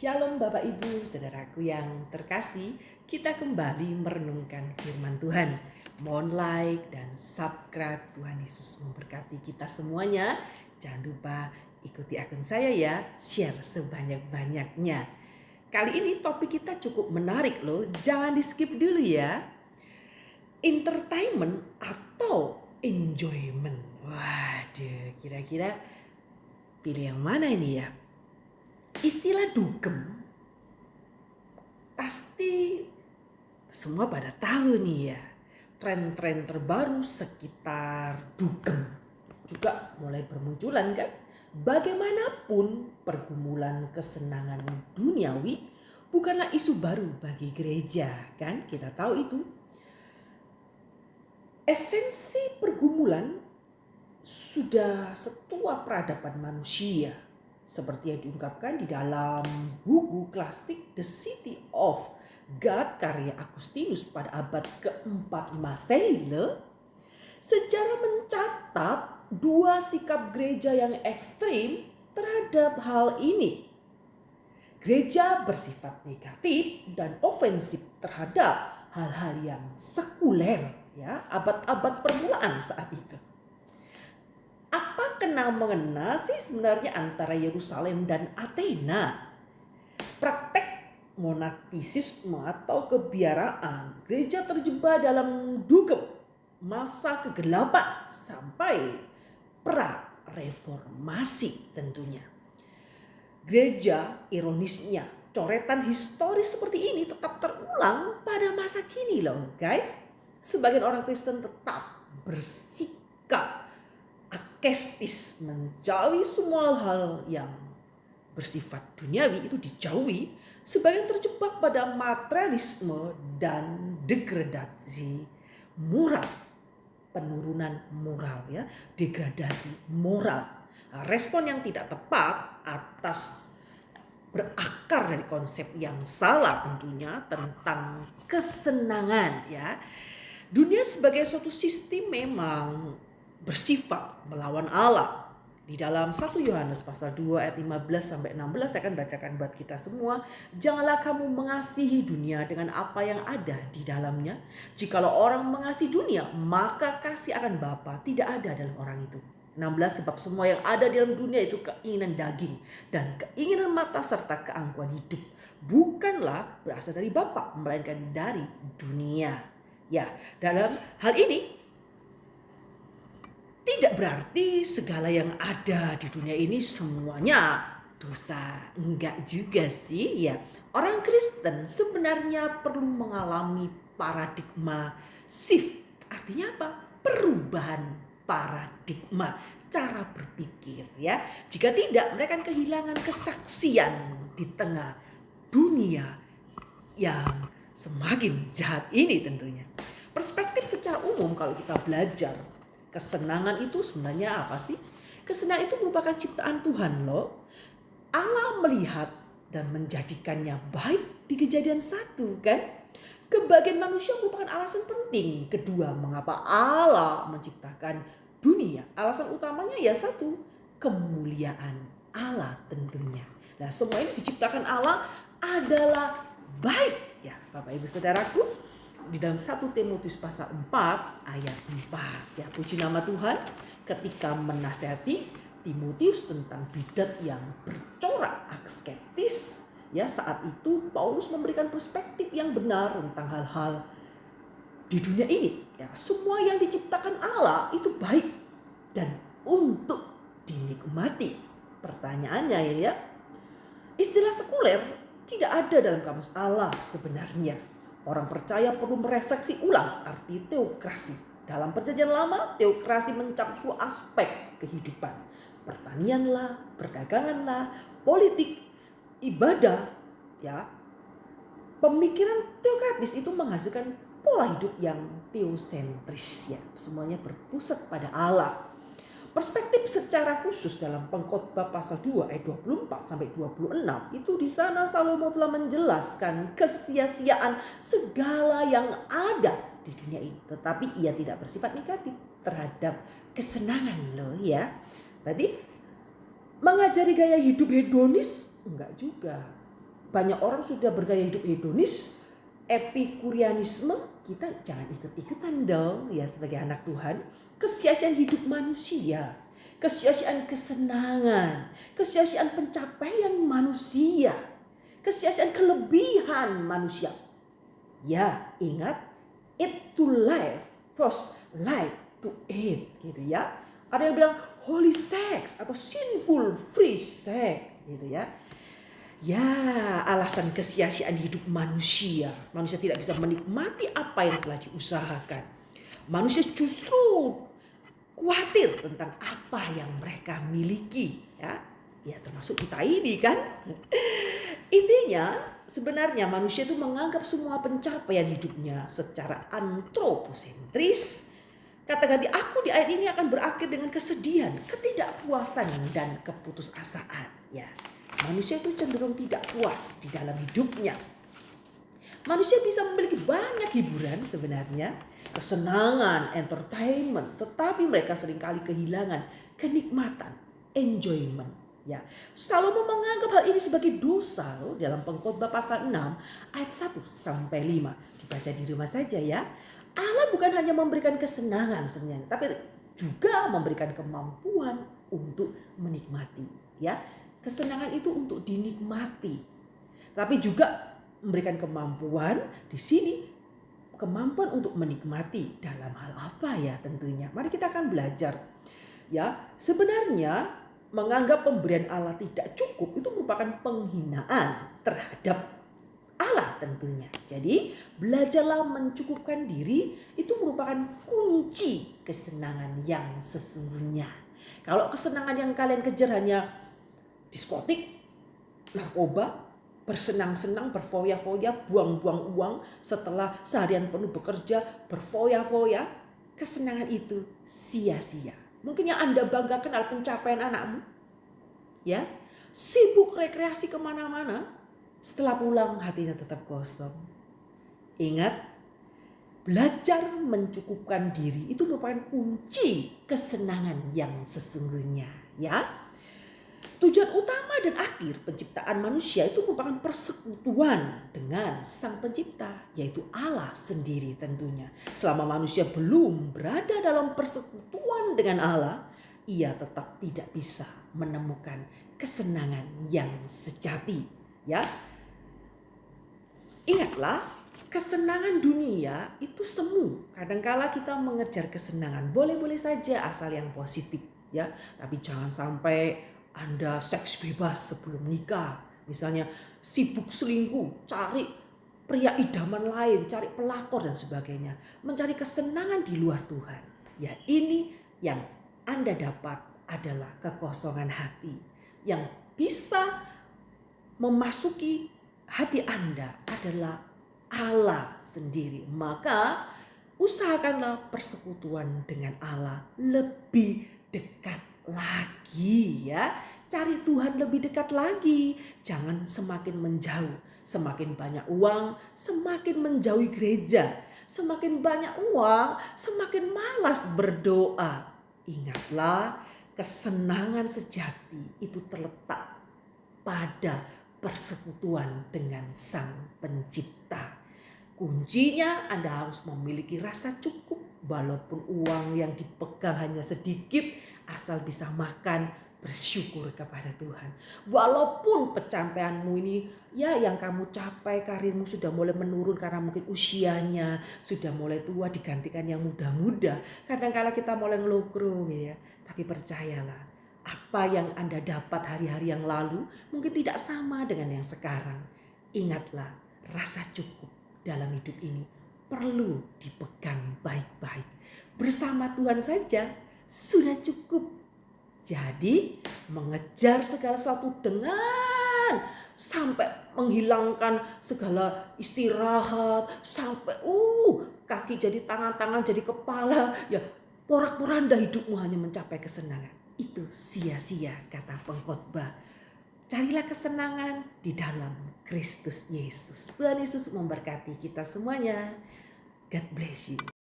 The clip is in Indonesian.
Shalom Bapak Ibu, Saudaraku yang terkasih, kita kembali merenungkan firman Tuhan. Mohon like dan subscribe. Tuhan Yesus memberkati kita semuanya. Jangan lupa ikuti akun saya ya, share sebanyak-banyaknya. Kali ini topik kita cukup menarik loh, jangan di skip dulu ya. Entertainment atau enjoyment? Waduh, kira-kira pilih yang mana ini ya? Istilah dugem pasti semua pada tahu nih ya. Tren-tren terbaru sekitar dugem juga mulai bermunculan kan. Bagaimanapun pergumulan kesenangan duniawi bukanlah isu baru bagi gereja kan. Kita tahu itu. Esensi pergumulan sudah setua peradaban manusia. Seperti yang diungkapkan di dalam buku klasik The City of God karya Agustinus pada abad keempat Masehi. Sejarah mencatat dua sikap gereja yang ekstrim terhadap hal ini. Gereja bersifat negatif dan ofensif terhadap hal-hal yang sekuler ya, abad-abad permulaan saat itu. Apa kena mengena sih sebenarnya antara Yerusalem dan Athena? Praktek monastisisme atau kebiaraan, gereja terjebak dalam dugem masa kegelapan sampai pra-reformasi tentunya. Gereja ironisnya, coretan historis seperti ini tetap terulang pada masa kini loh guys. Sebagian orang Kristen tetap bersikap askestis, menjauhi semua hal yang bersifat duniawi itu dijauhi. Sebagian terjebak pada materialisme dan degradasi moral, penurunan moral ya, degradasi moral. Nah, respon yang tidak tepat atas berakar dari konsep yang salah tentunya tentang kesenangan ya. Dunia sebagai suatu sistem memang bersifat melawan Allah. Di dalam 1 Yohanes pasal 2 ayat 15 sampai 16 saya akan bacakan buat kita semua. Janganlah kamu mengasihi dunia dengan apa yang ada di dalamnya. Jikalau orang mengasihi dunia, maka kasih akan Bapa tidak ada dalam orang itu. 16 sebab semua yang ada di dalam dunia itu keinginan daging dan keinginan mata serta keangkuhan hidup bukanlah berasal dari Bapa melainkan dari dunia. Ya, dalam hal ini tidak berarti segala yang ada di dunia ini semuanya dosa. Enggak juga sih ya. Orang Kristen sebenarnya perlu mengalami paradigma shift. Artinya apa? Perubahan paradigma cara berpikir ya. Jika tidak, mereka akan kehilangan kesaksian di tengah dunia yang semakin jahat ini tentunya. Perspektif secara umum kalau kita belajar, kesenangan itu sebenarnya apa sih? Kesenangan itu merupakan ciptaan Tuhan loh. Allah melihat dan menjadikannya baik di Kejadian 1 kan. Kebahagiaan manusia merupakan alasan penting. Kedua, mengapa Allah menciptakan dunia? Alasan utamanya ya satu, kemuliaan Allah tentunya. Nah, semua ini diciptakan Allah adalah baik ya Bapak Ibu Saudaraku. Di dalam 1 Timotius pasal 4 ayat 4 ya, puji nama Tuhan, ketika menasihati Timotius tentang bidat yang bercorak asketis ya, saat itu Paulus memberikan perspektif yang benar tentang hal-hal di dunia ini ya. Semua yang diciptakan Allah itu baik dan untuk dinikmati. Pertanyaannya ya, istilah sekuler tidak ada dalam kamus Allah sebenarnya. Orang percaya perlu merefleksi ulang arti teokrasi. Dalam Perjanjian Lama, teokrasi mencakup aspek kehidupan. Pertanianlah, perdaganganlah, politik, ibadah, ya. Pemikiran teokratis itu menghasilkan pola hidup yang teosentris, ya. Semuanya berpusat pada Allah. Perspektif secara khusus dalam Pengkhotbah pasal 2 ayat 24 sampai 26 itu di sana Salomo telah menjelaskan kesia-siaan segala yang ada di dunia ini, tetapi ia tidak bersifat negatif terhadap kesenangan loh ya. Berarti mengajari gaya hidup hedonis enggak juga. banyak orang sudah bergaya hidup hedonis, epikurianisme, kita jangan ikut-ikutan dong ya sebagai anak Tuhan. Kesia-siaan hidup manusia, kesia-siaan kesenangan, kesia-siaan pencapaian manusia, kesia-siaan kelebihan manusia. Ya, ingat, eat to life, first life to eat gitu ya. Ada yang bilang holy sex atau sinful free sex gitu ya. Ya, alasan kesia-siaan hidup manusia. Manusia tidak bisa menikmati apa yang telah diusahakan. Manusia justru khawatir tentang apa yang mereka miliki ya. Ya termasuk kita ini kan. Intinya sebenarnya manusia itu menganggap semua pencapaian hidupnya secara antroposentris. Kata ganti aku di ayat ini akan berakhir dengan kesedihan, ketidakpuasan dan keputusasaan ya. Manusia itu cenderung tidak puas di dalam hidupnya. Manusia bisa memiliki banyak hiburan sebenarnya, kesenangan, entertainment, tetapi mereka seringkali kehilangan kenikmatan, enjoyment. Ya, Salomo menganggap hal ini sebagai dosa loh, dalam Pengkhotbah pasal 6 ayat 1 sampai 5. Dibaca di rumah saja ya. Allah bukan hanya memberikan kesenangan sebenarnya, tapi juga memberikan kemampuan untuk menikmati. Ya, kesenangan itu untuk dinikmati, tapi juga memberikan kemampuan di sini, kemampuan untuk menikmati dalam hal apa ya tentunya. Mari kita akan belajar. Ya, sebenarnya menganggap pemberian Allah tidak cukup itu merupakan penghinaan terhadap Allah tentunya. Jadi belajarlah mencukupkan diri itu merupakan kunci kesenangan yang sesungguhnya. Kalau kesenangan yang kalian kejar hanya diskotik, narkoba, bersenang-senang, berfoya-foya, buang-buang uang setelah seharian penuh bekerja, berfoya-foya, kesenangan itu sia-sia. Mungkin yang Anda banggakan adalah pencapaian anakmu, ya, sibuk rekreasi kemana-mana, setelah pulang hatinya tetap kosong. Ingat, belajar mencukupkan diri itu merupakan kunci kesenangan yang sesungguhnya, ya. Tujuan utama dan akhir penciptaan manusia itu merupakan persekutuan dengan Sang Pencipta, yaitu Allah sendiri tentunya. Selama manusia belum berada dalam persekutuan dengan Allah, ia tetap tidak bisa menemukan kesenangan yang sejati. Ya, ingatlah, kesenangan dunia itu semu. Kadangkala kita mengejar kesenangan, boleh-boleh saja asal yang positif, ya. Tapi jangan sampai Anda seks bebas sebelum nikah. Misalnya sibuk selingkuh, cari pria idaman lain, cari pelakor dan sebagainya. Mencari kesenangan di luar Tuhan. Ya, ini yang Anda dapat adalah kekosongan hati. Yang bisa memasuki hati Anda adalah Allah sendiri. Maka usahakanlah persekutuan dengan Allah lebih dekat lagi ya. Cari Tuhan lebih dekat lagi. Jangan semakin menjauh. Semakin banyak uang, semakin menjauhi gereja. Semakin banyak uang, semakin malas berdoa. Ingatlah, kesenangan sejati itu terletak pada persekutuan dengan Sang Pencipta. Kuncinya Anda harus memiliki rasa cukup, walaupun uang yang dipegang hanya sedikit, asal bisa makan, bersyukur kepada Tuhan. Walaupun pencapaianmu ini ya yang kamu capai, karirmu sudah mulai menurun karena mungkin usianya sudah mulai tua, digantikan yang muda-muda. Kadang-kala kita mulai ngelukru ya, tapi percayalah, apa yang Anda dapat hari-hari yang lalu mungkin tidak sama dengan yang sekarang. Ingatlah, rasa cukup dalam hidup ini perlu dipegang baik-baik. Bersama Tuhan saja sudah cukup. Jadi mengejar segala sesuatu dengan sampai menghilangkan segala istirahat, sampai kaki jadi tangan jadi kepala, ya porak-poranda hidupmu hanya mencapai kesenangan. Itu sia-sia, kata pengkhotbah. Carilah kesenangan di dalam Kristus Yesus. Tuhan Yesus memberkati kita semuanya. God bless you.